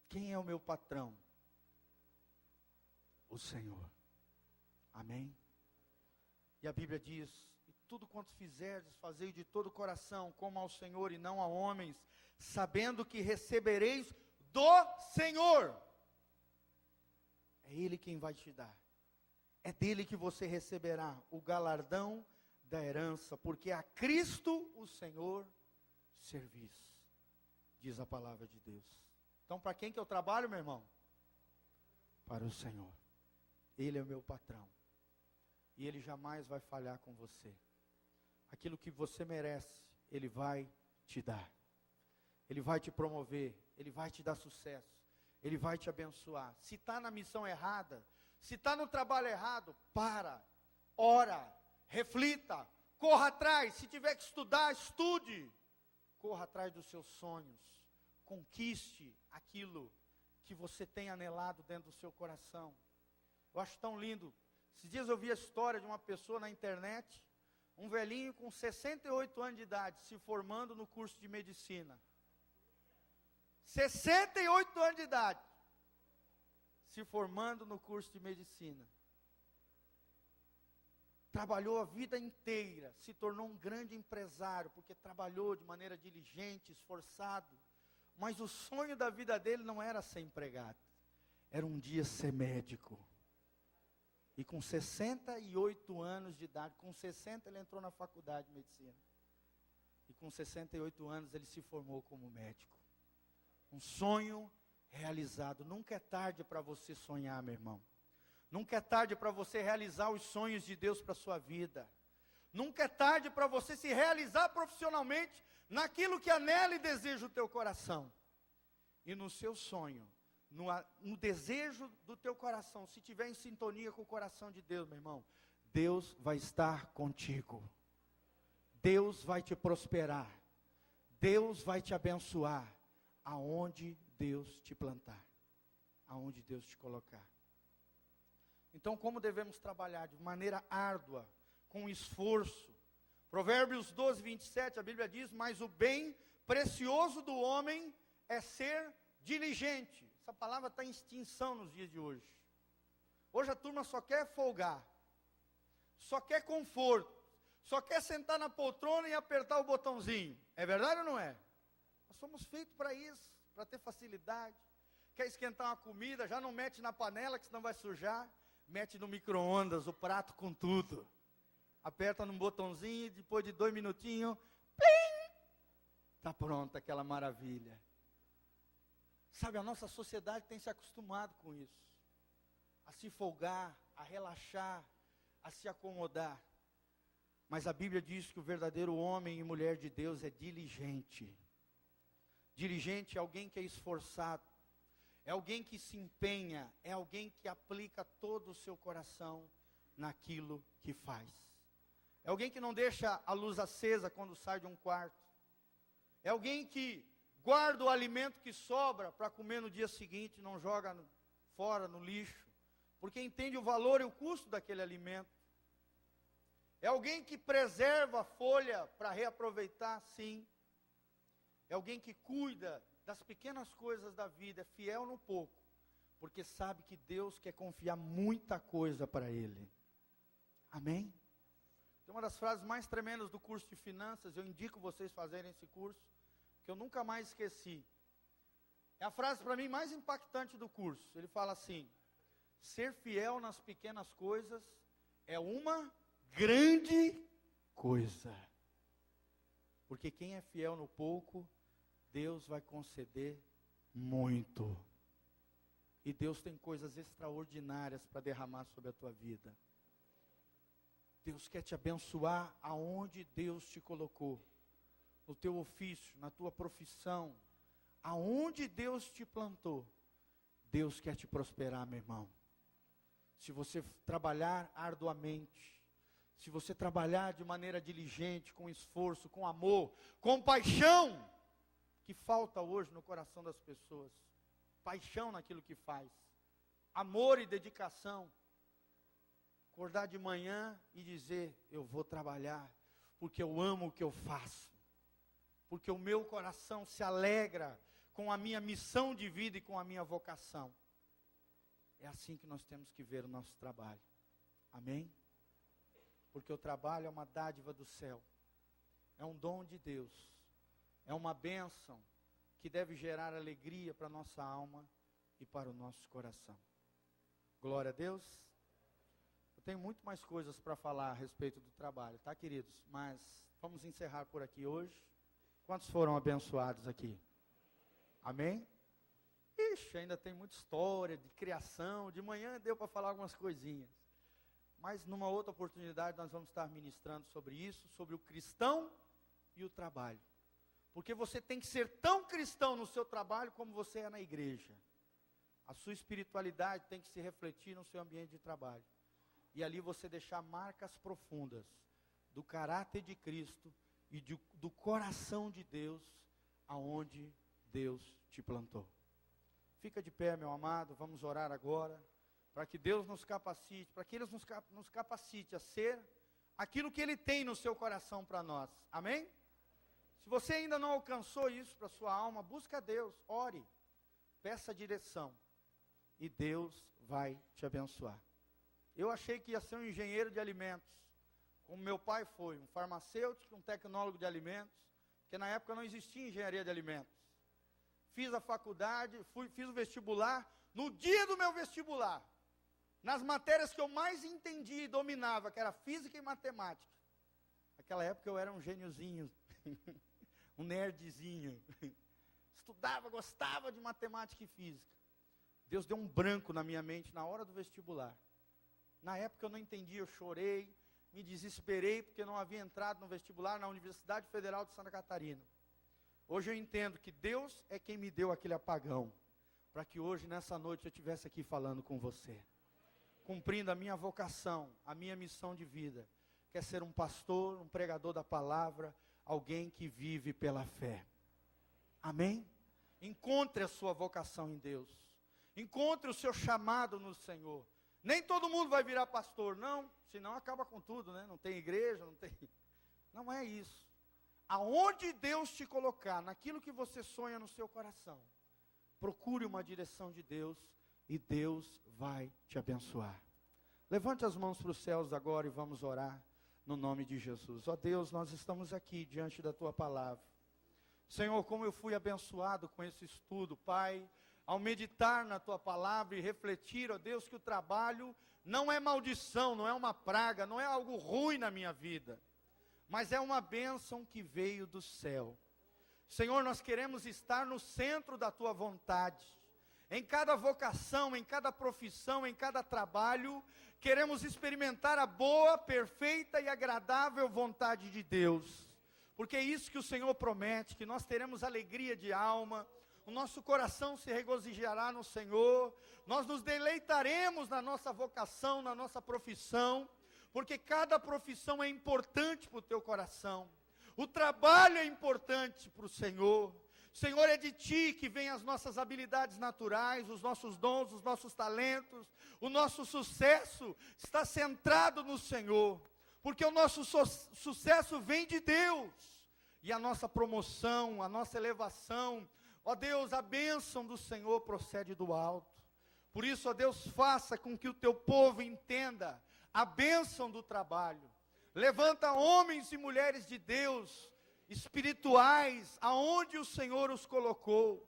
A: Quem é o meu patrão? O Senhor. Amém? E a Bíblia diz: e tudo quanto fizerdes, fazei de todo o coração, como ao Senhor e não a homens, sabendo que recebereis do Senhor. É Ele quem vai te dar. É dele que você receberá o galardão da herança, porque a Cristo o Senhor servis, diz a palavra de Deus. Então, para quem que eu trabalho, meu irmão? Para o Senhor. Ele é o meu patrão. E Ele jamais vai falhar com você. Aquilo que você merece, Ele vai te dar. Ele vai te promover, Ele vai te dar sucesso, Ele vai te abençoar. Se está na missão errada, se está no trabalho errado, ora, reflita, corra atrás. Se tiver que estudar, estude. Corra atrás dos seus sonhos. Conquiste aquilo que você tem anelado dentro do seu coração. Eu acho tão lindo. Esses dias eu vi a história de uma pessoa na internet, um velhinho com 68 anos de idade, se formando no curso de medicina. 68 anos de idade, se formando no curso de medicina. Trabalhou a vida inteira, se tornou um grande empresário, porque trabalhou de maneira diligente, esforçado. Mas o sonho da vida dele não era ser empregado, era um dia ser médico. E com 68 anos de idade, com 60 ele entrou na faculdade de medicina. E com 68 anos ele se formou como médico. Um sonho realizado. Nunca é tarde para você sonhar, meu irmão. Nunca é tarde para você realizar os sonhos de Deus para a sua vida. Nunca é tarde para você se realizar profissionalmente naquilo que anela e deseja o teu coração. E no seu sonho, no desejo do teu coração, se tiver em sintonia com o coração de Deus, meu irmão, Deus vai estar contigo. Deus vai te prosperar. Deus vai te abençoar. Aonde Deus te plantar. Aonde Deus te colocar. Então, como devemos trabalhar? De maneira árdua, com esforço. Provérbios 12, 27, a Bíblia diz: mas o bem precioso do homem é ser diligente. Essa palavra está em extinção nos dias de hoje. Hoje a turma só quer folgar, só quer conforto, só quer sentar na poltrona e apertar o botãozinho. É verdade ou não é? Nós somos feitos para isso, para ter facilidade. Quer esquentar uma comida, já não mete na panela, que senão vai sujar. Mete no micro-ondas, o prato com tudo. Aperta num botãozinho, depois de 2 minutinhos, plim! Está pronta aquela maravilha. Sabe, a nossa sociedade tem se acostumado com isso. A se folgar, a relaxar, a se acomodar. Mas a Bíblia diz que o verdadeiro homem e mulher de Deus é diligente. Diligente é alguém que é esforçado. É alguém que se empenha, é alguém que aplica todo o seu coração naquilo que faz. É alguém que não deixa a luz acesa quando sai de um quarto. É alguém que guarda o alimento que sobra para comer no dia seguinte, não joga fora no lixo, porque entende o valor e o custo daquele alimento. É alguém que preserva a folha para reaproveitar, sim. É alguém que cuida das pequenas coisas da vida, é fiel no pouco, porque sabe que Deus quer confiar muita coisa para ele. Amém? Tem uma das frases mais tremendas do curso de finanças, eu indico vocês fazerem esse curso, que eu nunca mais esqueci. É a frase para mim mais impactante do curso. Ele fala assim: ser fiel nas pequenas coisas é uma grande coisa. Porque quem é fiel no pouco, Deus vai conceder muito. E Deus tem coisas extraordinárias para derramar sobre a tua vida. Deus quer te abençoar aonde Deus te colocou. No teu ofício, na tua profissão. Aonde Deus te plantou. Deus quer te prosperar, meu irmão. Se você trabalhar arduamente. Se você trabalhar de maneira diligente, com esforço, com amor, com paixão. Que falta hoje no coração das pessoas. Paixão naquilo que faz. Amor e dedicação. Acordar de manhã e dizer: eu vou trabalhar, porque eu amo o que eu faço. Porque o meu coração se alegra com a minha missão de vida e com a minha vocação. É assim que nós temos que ver o nosso trabalho. Amém? Porque o trabalho é uma dádiva do céu. É um dom de Deus. É uma bênção que deve gerar alegria para a nossa alma e para o nosso coração. Glória a Deus. Eu tenho muito mais coisas para falar a respeito do trabalho, tá, queridos? Mas vamos encerrar por aqui hoje. Quantos foram abençoados aqui? Amém? Ixi, ainda tem muita história de criação. De manhã deu para falar algumas coisinhas. Mas numa outra oportunidade nós vamos estar ministrando sobre isso, sobre o cristão e o trabalho. Porque você tem que ser tão cristão no seu trabalho como você é na igreja. A sua espiritualidade tem que se refletir no seu ambiente de trabalho. E ali você deixar marcas profundas do caráter de Cristo e do coração de Deus, aonde Deus te plantou. Fica de pé, meu amado, vamos orar agora, para que Deus nos capacite, para que Ele nos capacite a ser aquilo que Ele tem no seu coração para nós. Amém? Se você ainda não alcançou isso para a sua alma, busca a Deus, ore, peça direção, e Deus vai te abençoar. Eu achei que ia ser um engenheiro de alimentos, como meu pai foi, um farmacêutico, um tecnólogo de alimentos, porque na época não existia engenharia de alimentos. Fiz a faculdade, fiz o vestibular, no dia do meu vestibular, nas matérias que eu mais entendia e dominava, que era física e matemática. Naquela época eu era um gêniozinho, um nerdzinho, estudava, gostava de matemática e física. Deus deu um branco na minha mente na hora do vestibular. Na época eu não entendi, eu chorei, me desesperei, porque não havia entrado no vestibular na Universidade Federal de Santa Catarina. Hoje eu entendo que Deus é quem me deu aquele apagão, para que hoje, nessa noite, eu estivesse aqui falando com você, cumprindo a minha vocação, a minha missão de vida, que é ser um pastor, um pregador da palavra, alguém que vive pela fé. Amém? Encontre a sua vocação em Deus, encontre o seu chamado no Senhor. Nem todo mundo vai virar pastor, não, senão acaba com tudo, né? Não tem igreja, não tem... Não é isso. Aonde Deus te colocar, naquilo que você sonha no seu coração, procure uma direção de Deus e Deus vai te abençoar. Levante as mãos para os céus agora e vamos orar. no nome de Jesus. Ó Deus, nós estamos aqui diante da tua palavra. Senhor, como eu fui abençoado com esse estudo, Pai, ao meditar na tua palavra e refletir, ó Deus, que o trabalho não é maldição, não é uma praga, não é algo ruim na minha vida, mas é uma bênção que veio do céu. Senhor, nós queremos estar no centro da tua vontade. Em cada vocação, em cada profissão, em cada trabalho, queremos experimentar a boa, perfeita e agradável vontade de Deus. Porque é isso que o Senhor promete, que nós teremos alegria de alma, o nosso coração se regozijará no Senhor, nós nos deleitaremos na nossa vocação, na nossa profissão, porque cada profissão é importante para o teu coração. O trabalho é importante para o Senhor. Senhor, é de Ti que vêm as nossas habilidades naturais, os nossos dons, os nossos talentos. O nosso sucesso está centrado no Senhor, porque o nosso sucesso vem de Deus. E a nossa promoção, a nossa elevação, ó Deus, a bênção do Senhor procede do alto. Por isso, ó Deus, faça com que o Teu povo entenda a bênção do trabalho. Levanta homens e mulheres de Deus, espirituais, aonde o Senhor os colocou.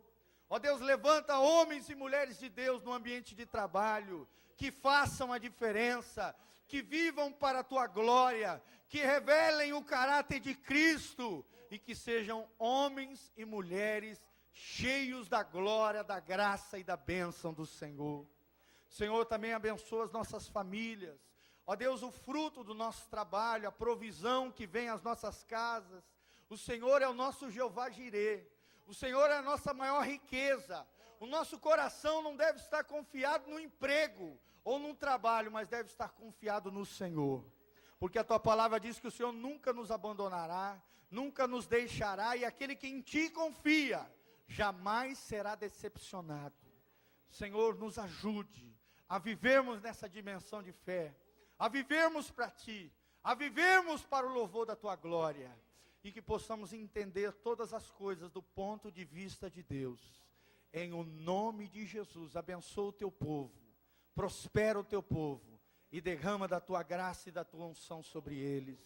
A: Ó Deus, levanta homens e mulheres de Deus no ambiente de trabalho, que façam a diferença, que vivam para a Tua glória, que revelem o caráter de Cristo, e que sejam homens e mulheres cheios da glória, da graça e da bênção do Senhor. Senhor, também abençoa as nossas famílias. Ó Deus, o fruto do nosso trabalho, a provisão que vem às nossas casas. O Senhor é o nosso Jeová Jirê. O Senhor é a nossa maior riqueza. O nosso coração não deve estar confiado no emprego ou no trabalho, mas deve estar confiado no Senhor. Porque a Tua palavra diz que o Senhor nunca nos abandonará, nunca nos deixará, e aquele que em Ti confia, jamais será decepcionado. Senhor, nos ajude a vivermos nessa dimensão de fé, a vivermos para Ti, a vivermos para o louvor da Tua glória, e que possamos entender todas as coisas do ponto de vista de Deus. Em o nome de Jesus, abençoa o Teu povo, prospera o Teu povo, e derrama da Tua graça e da Tua unção sobre eles.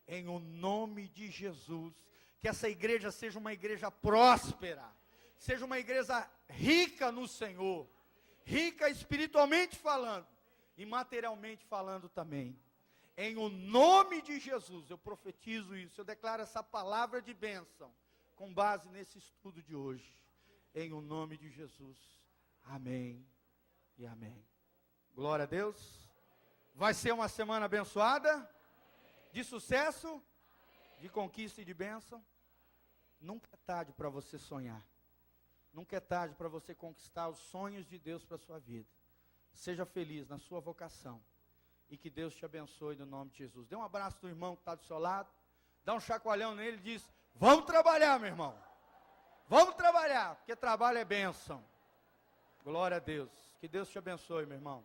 A: Em o nome de Jesus, que essa igreja seja uma igreja próspera, seja uma igreja rica no Senhor, rica espiritualmente falando, e materialmente falando também. Em o nome de Jesus, eu profetizo isso, eu declaro essa palavra de bênção, com base nesse estudo de hoje. Em o nome de Jesus, amém e amém. Glória a Deus. Vai ser uma semana abençoada, de sucesso, de conquista e de bênção. Nunca é tarde para você sonhar. Nunca é tarde para você conquistar os sonhos de Deus para a sua vida. Seja feliz na sua vocação. E que Deus te abençoe no nome de Jesus. Dê um abraço do irmão que está do seu lado. Dá um chacoalhão nele e diz: vamos trabalhar, meu irmão. Vamos trabalhar, porque trabalho é bênção. Glória a Deus. Que Deus te abençoe, meu irmão.